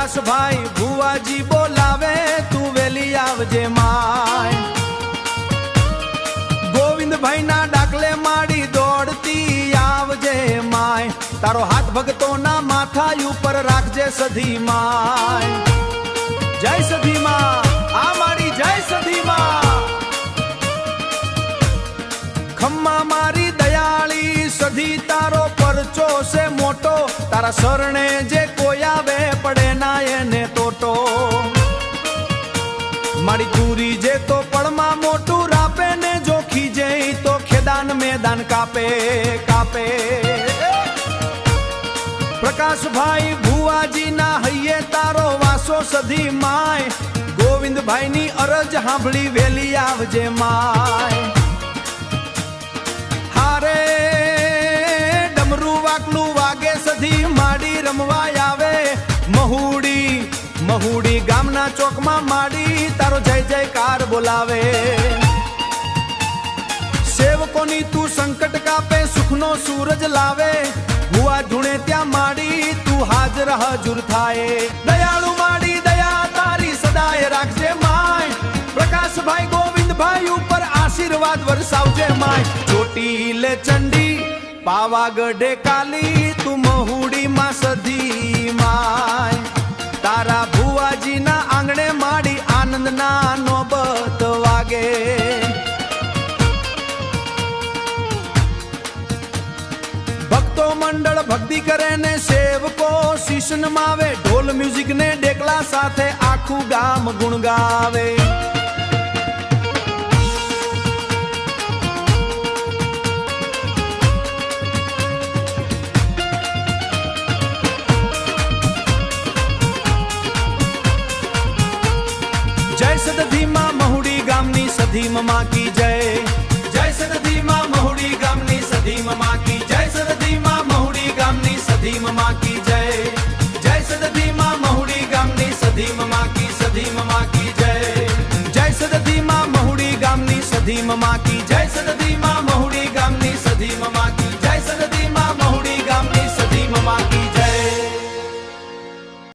પ્રકાશભાઈ ભુવાજી બોલાવે તું વેલી આવજે માય ગોવિંદભાઈ ના ડાકલે માડી દોડતી આવજે માય તારો હાથ ભક્તોના માથા ઉપર રાખજે સધી માય જય સધી માં આ મારી જય સધી માં ખમ્મા મારી દયાળી સધી તારો પરચો છે મોટો તારા શરણે જે કોઈ આવે પડે ના એને તોટો મારી ચૂરી જે તો પડમાં મોટું રાપે ને જોખી જઈ તો ખેદાન મેદાન કાપે કાપે પ્રકાશભાઈ ભુવાજી ના હૈયે તારો વાસો સધી માય ગોવિંદભાઈ ની અરજ સાંભળી વેલી આવજે માય હારે ડમરું વાકલું વાગે સધી માડી રમવા આવે મહુડી ગામના ચોકમાં માડી તારો જય જયકાર બોલાવે સેવકોની તું સંકટ કાપે સુખનો સૂરજ લાવે ભુવા ધૂણે ત્યાં માડી તું હાજર હજુર થાય દયાળુ માડી દયા તારી સદાય રાખજે માય પ્રકાશભાઈ ગોવિંદભાઈ ઉપર આશીર્વાદ વરસાવજે માય ચોટીલે ચંડી પાવાગઢે કાલી તું મહુડી માં સધી માય તારા ભુવાજી ના આંગણે માડી આનંદ ના નોબત વાગે ભક્તો મંડળ ભક્તિ કરે ને સેવકો શીશ નમાવે ઢોલ મ્યુઝિક ને ડેકલા સાથે આખું ગામ ગુણ ગાવે જય સદધી માં મહુડી ગામની સધી મમા કી જય જય સદધી માં મહુડી ગામની સધી મમા કી જય સદધી માં મહુડી ગામની સધી મમા કી જય જય સદધી માં મહુડી ગામની સધી મમા કી જય જય સદધી માં મહુડી ગામની સધી મમા કી